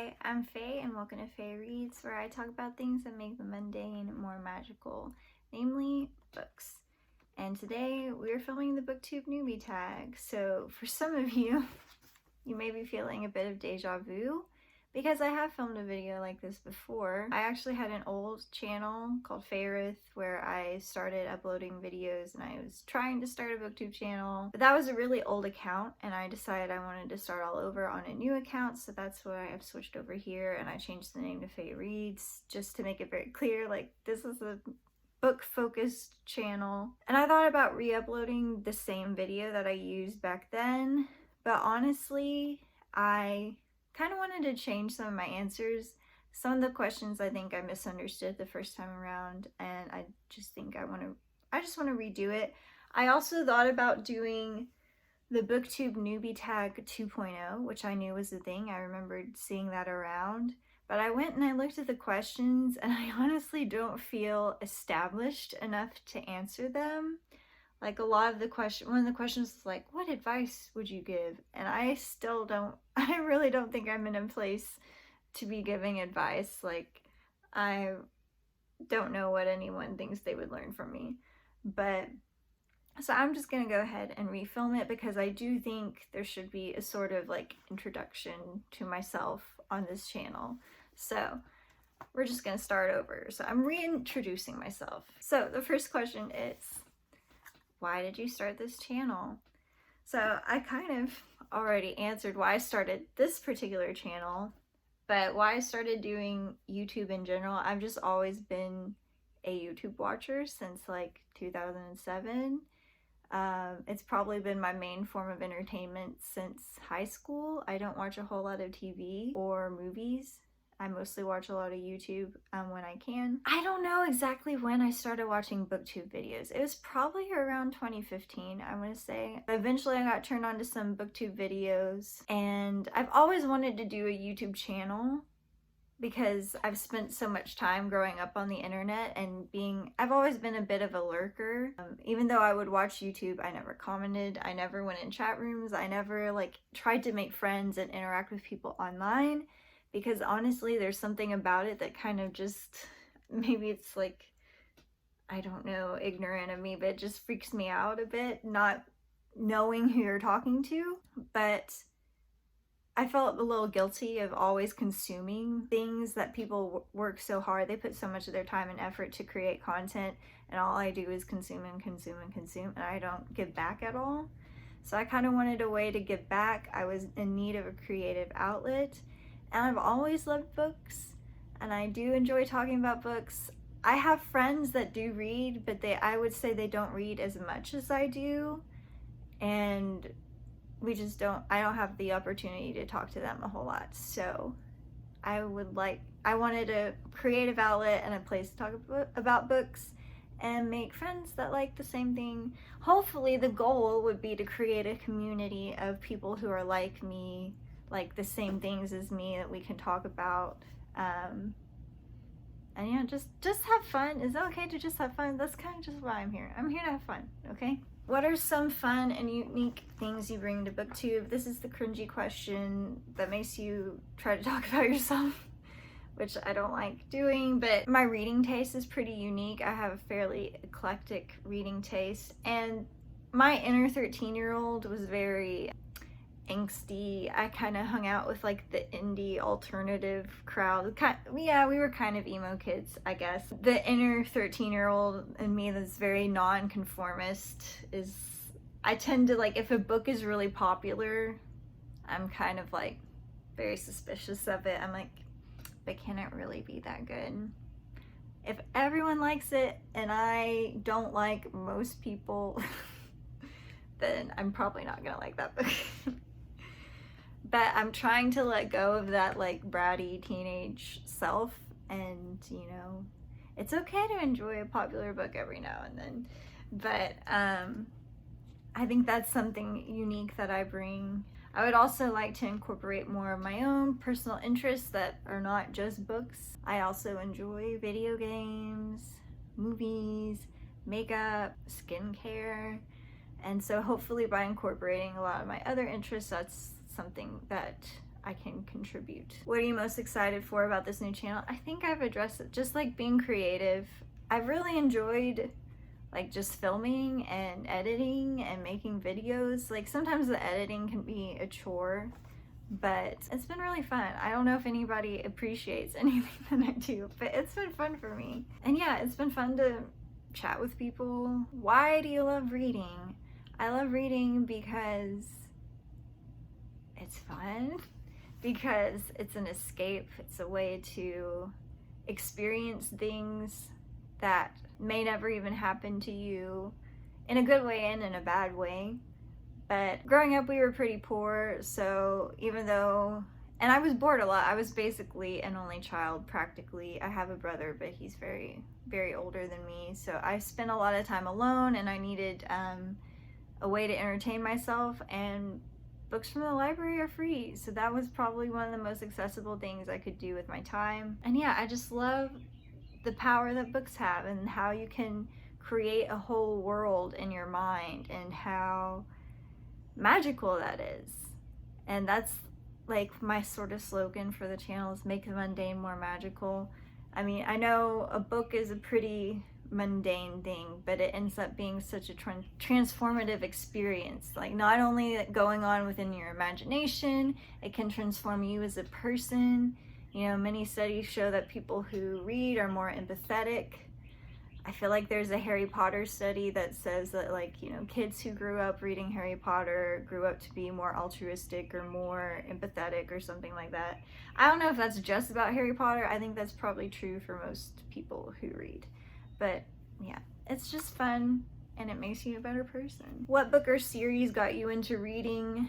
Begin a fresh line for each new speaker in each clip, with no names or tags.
Hi, I'm Faye and welcome to Faye Reads, where I talk about things that make the mundane more magical, namely books. And today we're filming the Booktube Newbie Tag. So for some of you, you may be feeling a bit of deja vu because I have filmed a video like this before. I actually had an old channel called Faerireads where I started uploading videos and I was trying to start a booktube channel, but that was a really old account and I decided I wanted to start all over on a new account, so that's why I've switched over here and I changed the name to Faye Reads just to make it very clear, like, this is a book-focused channel. And I thought about re-uploading the same video that I used back then, but honestly, I kind of wanted to change some of my answers. Some of the questions I think I misunderstood the first time around, and I just think I just want to redo it. I also thought about doing the Booktube Newbie Tag 2.0, which I knew was a thing. I remembered seeing that around. But I went and I looked at the questions and I honestly don't feel established enough to answer them. Like, a lot of the one of the questions is like, what advice would you give? And I really don't think I'm in a place to be giving advice. Like, I don't know what anyone thinks they would learn from me. But, so I'm just gonna go ahead and refilm it because I do think there should be a sort of like introduction to myself on this channel. So we're just gonna start over. So I'm reintroducing myself. So the first question is, why did you start this channel? So I kind of already answered why I started this particular channel, but why I started doing YouTube in general, I've just always been a YouTube watcher since like 2007. It's probably been my main form of entertainment since high school. I don't watch a whole lot of TV or movies. I mostly watch a lot of YouTube when I can. I don't know exactly when I started watching booktube videos. It was probably around 2015, I want to say. Eventually I got turned on to some booktube videos, and I've always wanted to do a YouTube channel because I've spent so much time growing up on the internet and I've always been a bit of a lurker. Even though I would watch YouTube, I never commented, I never went in chat rooms, I never like tried to make friends and interact with people online. Because honestly, there's something about it that kind of just, maybe it's like, I don't know, ignorant of me, but it just freaks me out a bit, not knowing who you're talking to. But I felt a little guilty of always consuming things that people work so hard. They put so much of their time and effort to create content, and all I do is consume and consume and consume, and I don't give back at all. So I kind of wanted a way to give back. I was in need of a creative outlet. And I've always loved books, and I do enjoy talking about books. I have friends that do read, but I would say they don't read as much as I do, and I don't have the opportunity to talk to them a whole lot. So I wanted a creative outlet and a place to talk about books and make friends that like the same thing. Hopefully the goal would be to create a community of people who are like me, like the same things as me, that we can talk about, and yeah, just have fun. Is it okay to just have fun? That's kind of just why I'm here. I'm here to have fun, okay? What are some fun and unique things you bring to booktube? This is the cringy question that makes you try to talk about yourself, which I don't like doing, but my reading taste is pretty unique. I have a fairly eclectic reading taste, and my inner 13-year-old was very angsty. I kind of hung out with like the indie alternative crowd. Yeah, we were kind of emo kids, I guess. The inner 13-year-old in me that's very non-conformist I tend to, like, if a book is really popular, I'm kind of like very suspicious of it. I'm like, but can it really be that good? If everyone likes it and I don't like most people, then I'm probably not gonna like that book. But I'm trying to let go of that like bratty teenage self, and you know, it's okay to enjoy a popular book every now and then. But I think that's something unique that I bring. I would also like to incorporate more of my own personal interests that are not just books. I also enjoy video games, movies, makeup, skincare, and so hopefully by incorporating a lot of my other interests, that's something that I can contribute. What are you most excited for about this new channel? I think I've addressed it, just like being creative. I've really enjoyed like just filming and editing and making videos. Like sometimes the editing can be a chore, but it's been really fun. I don't know if anybody appreciates anything that I do, but it's been fun for me. And yeah, it's been fun to chat with people. Why do you love reading? I love reading because it's fun, because it's an escape. It's a way to experience things that may never even happen to you, in a good way and in a bad way. But growing up, we were pretty poor, so even though, and I was bored a lot. I was basically an only child, practically. I have a brother, but he's very, very older than me, so I spent a lot of time alone, and I needed a way to entertain myself, and books from the library are free, so that was probably one of the most accessible things I could do with my time. And yeah, I just love the power that books have, and how you can create a whole world in your mind, and how magical that is. And that's like my sort of slogan for the channel, is make the mundane more magical. I mean, I know a book is a pretty mundane thing, but it ends up being such a transformative experience. Like not only going on within your imagination, it can transform you as a person. You know, many studies show that people who read are more empathetic. I feel like there's a Harry Potter study that says that, like, you know, kids who grew up reading Harry Potter grew up to be more altruistic or more empathetic or something like that. I don't know if that's just about Harry Potter. I think that's probably true for most people who read. But yeah, it's just fun, and it makes you a better person. What book or series got you into reading?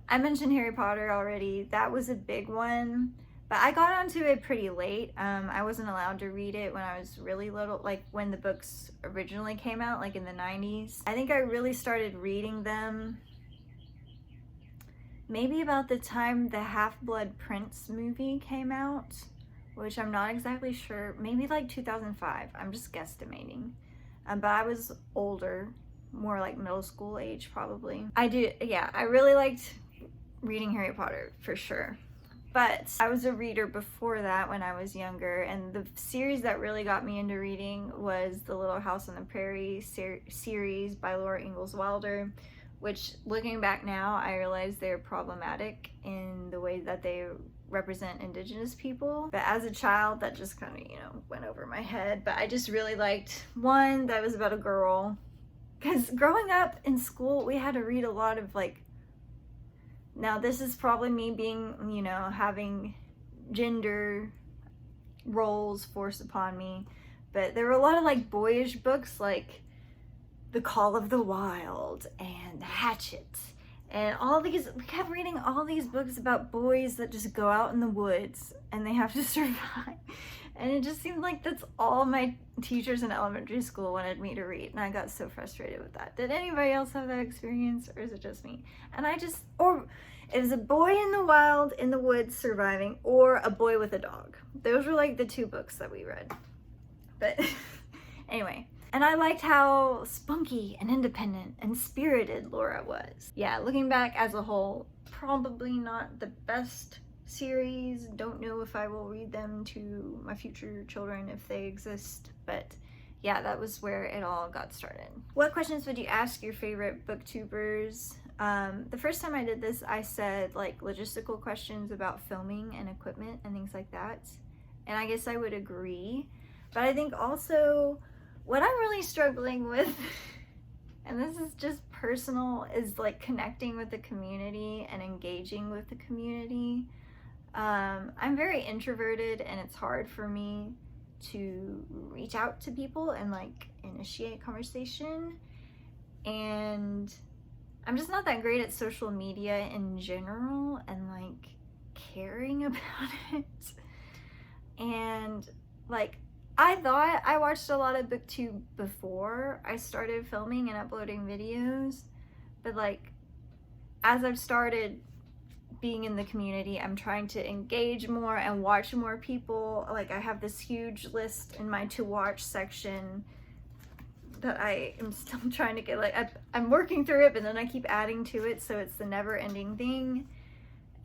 I mentioned Harry Potter already. That was a big one. But I got onto it pretty late. I wasn't allowed to read it when I was really little, like when the books originally came out, like in the 90s. I think I really started reading them maybe about the time the Half-Blood Prince movie came out, which I'm not exactly sure, maybe like 2005. I'm just guesstimating. But I was older, more like middle school age probably. I really liked reading Harry Potter for sure. But I was a reader before that when I was younger, and the series that really got me into reading was the Little House on the Prairie series by Laura Ingalls Wilder, which, looking back now, I realize they're problematic in the way that they represent Indigenous people. But as a child, that just kind of, you know, went over my head. But I just really liked one that was about a girl, because growing up in school, we had to read a lot of, like, now this is probably me being, you know, having gender roles forced upon me, but there were a lot of like boyish books like The Call of the Wild and Hatchet, and all these, we kept reading all these books about boys that just go out in the woods and they have to survive. And it just seemed like that's all my teachers in elementary school wanted me to read, and I got so frustrated with that. Did anybody else have that experience, or is it just me? And or it was a boy in the wild, in the woods, surviving, or a boy with a dog. Those were like the two books that we read. But anyway, and I liked how spunky and independent and spirited Laura was. Yeah, looking back as a whole, probably not the best series. Don't know if I will read them to my future children if they exist, but yeah, that was where it all got started. What questions would you ask your favorite booktubers? The first time I did this, I said like logistical questions about filming and equipment and things like that, and I guess I would agree. But I think also what I'm really struggling with and this is just personal, is like connecting with the community and engaging with the community. I'm very introverted, and it's hard for me to reach out to people and like initiate conversation, and I'm just not that great at social media in general and like caring about it. And like, I thought I watched a lot of Booktube before I started filming and uploading videos, but like as I've started being in the community, I'm trying to engage more and watch more people. Like I have this huge list in my to watch section that I am still trying to get, like I'm working through it, but then I keep adding to it, so it's the Neverending Thing.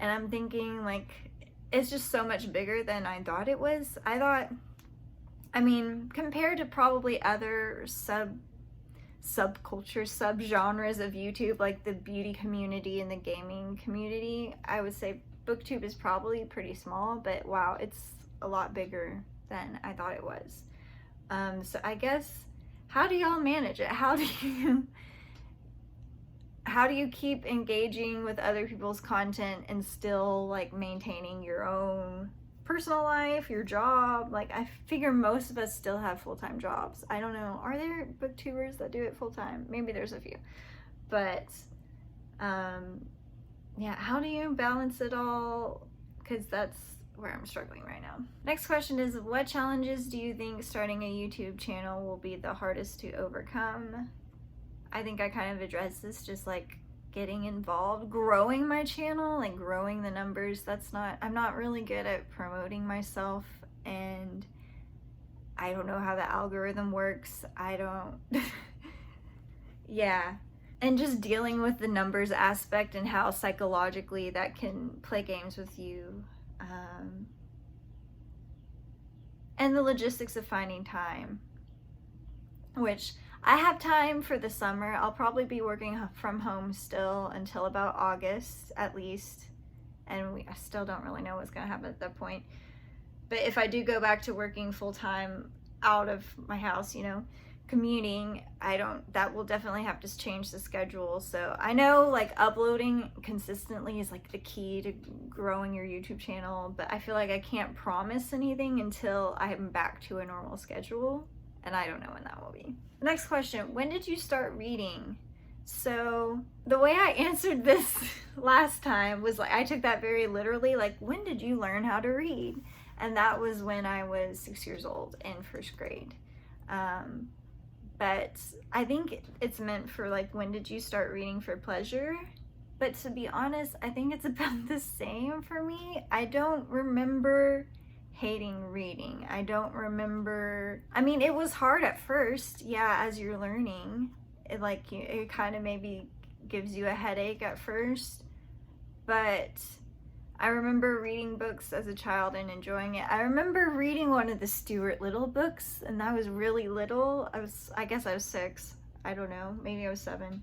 And I'm thinking, like, it's just so much bigger than I thought it was. I mean, compared to probably other subcultures, subgenres of YouTube, like the beauty community and the gaming community, I would say Booktube is probably pretty small, but wow, it's a lot bigger than I thought it was. So I guess, how do y'all manage it? How do you keep engaging with other people's content and still like maintaining your own personal life, your job? Like, I figure most of us still have full-time jobs. I don't know, are there booktubers that do it full-time? Maybe there's a few, but yeah, how do you balance it all? Because that's where I'm struggling right now. Next question is, what challenges do you think starting a YouTube channel will be the hardest to overcome? I think I kind of addressed this, just like getting involved, growing my channel, like growing the numbers. I'm not really good at promoting myself, and I don't know how the algorithm works. Yeah. And just dealing with the numbers aspect and how psychologically that can play games with you. And the logistics of finding time, which I have time for the summer. I'll probably be working from home still until about August at least. And I still don't really know what's gonna happen at that point. But if I do go back to working full time out of my house, you know, commuting, that will definitely have to change the schedule. So I know like uploading consistently is like the key to growing your YouTube channel, but I feel like I can't promise anything until I'm back to a normal schedule, and I don't know when that will be. Next question, when did you start reading? So the way I answered this last time was like, I took that very literally, like, when did you learn how to read? And that was when I was 6 years old in first grade. But I think it's meant for like, when did you start reading for pleasure? But to be honest, I think it's about the same for me. I don't remember hating reading. I don't remember, I mean, it was hard at first, yeah, as you're learning. It kind of maybe gives you a headache at first, but I remember reading books as a child and enjoying it. I remember reading one of the Stuart Little books, and I was really little. I guess I was 6. I don't know, maybe I was 7.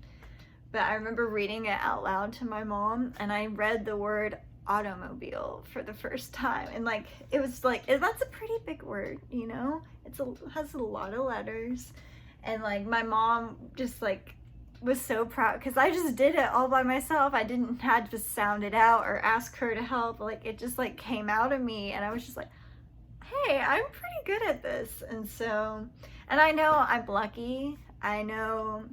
But I remember reading it out loud to my mom, and I read the word automobile for the first time, and like, it was like, that's a pretty big word, you know? Has a lot of letters, and like, my mom just like was so proud because I just did it all by myself. I didn't have to sound it out or ask her to help. Like, it just like came out of me, and I was just like, hey, I'm pretty good at this. And so, and I know I'm lucky. I know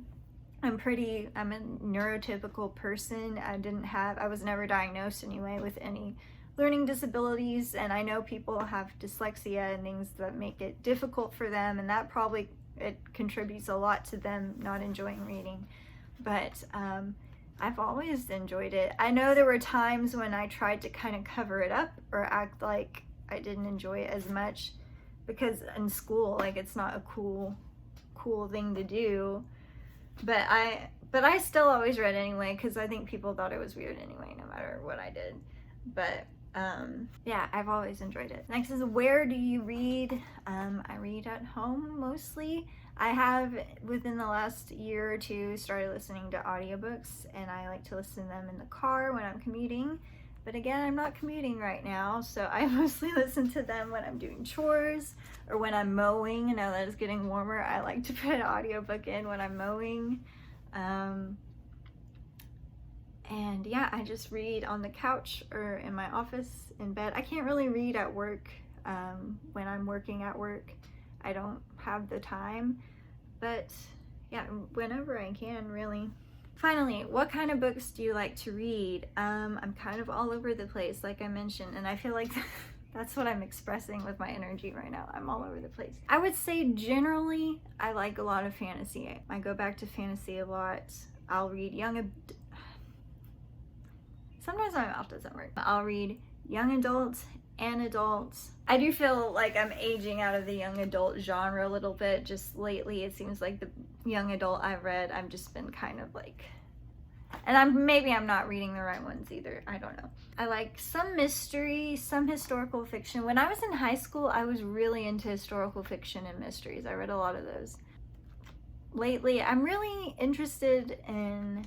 I'm a neurotypical person. I was never diagnosed anyway with any learning disabilities, and I know people have dyslexia and things that make it difficult for them, and that probably, it contributes a lot to them not enjoying reading. But I've always enjoyed it. I know there were times when I tried to kind of cover it up or act like I didn't enjoy it as much, because in school, like, it's not a cool thing to do. But I still always read anyway, because I think people thought it was weird anyway, no matter what I did. But yeah, I've always enjoyed it. Next is, where do you read? I read at home mostly. I have, within the last year or two, started listening to audiobooks, and I like to listen to them in the car when I'm commuting. But again, I'm not commuting right now, so I mostly listen to them when I'm doing chores or when I'm mowing. Now that it's getting warmer, I like to put an audiobook in when I'm mowing. And yeah, I just read on the couch or in my office, in bed. I can't really read at work. When I'm working at work, I don't have the time, but yeah, whenever I can, really. Finally, what kind of books do you like to read? I'm kind of all over the place, like I mentioned, and I feel like that's what I'm expressing with my energy right now. I'm all over the place. I would say generally, I like a lot of fantasy. I go back to fantasy a lot. I'll read sometimes my mouth doesn't work. I'll read young adult and adults. I do feel like I'm aging out of the young adult genre a little bit. Just lately, it seems like the young adult I've read, I've just been kind of like And maybe I'm not reading the right ones either. I don't know. I like some mystery, some historical fiction. When I was in high school, I was really into historical fiction and mysteries. I read a lot of those. Lately, I'm really interested in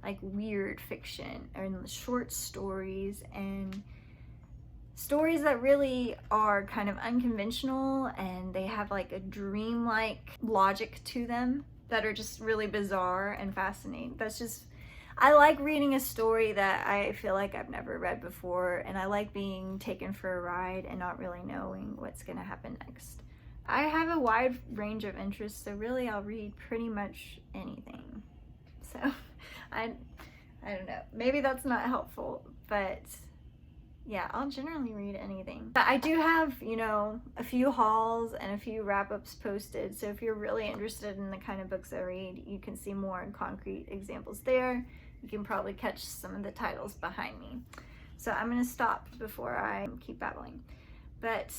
like weird fiction and short stories and stories that really are kind of unconventional, and they have like a dreamlike logic to them that are just really bizarre and fascinating. I like reading a story that I feel like I've never read before, and I like being taken for a ride and not really knowing what's gonna happen next. I have a wide range of interests, so really I'll read pretty much anything. So I don't know, maybe that's not helpful, but yeah, I'll generally read anything. But I do have, you know, a few hauls and a few wrap-ups posted, so if you're really interested in the kind of books I read, you can see more concrete examples there. You can probably catch some of the titles behind me. So I'm gonna stop before I keep babbling. But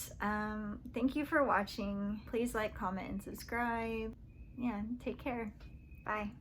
thank you for watching. Please like, comment, and subscribe. Yeah, take care. Bye.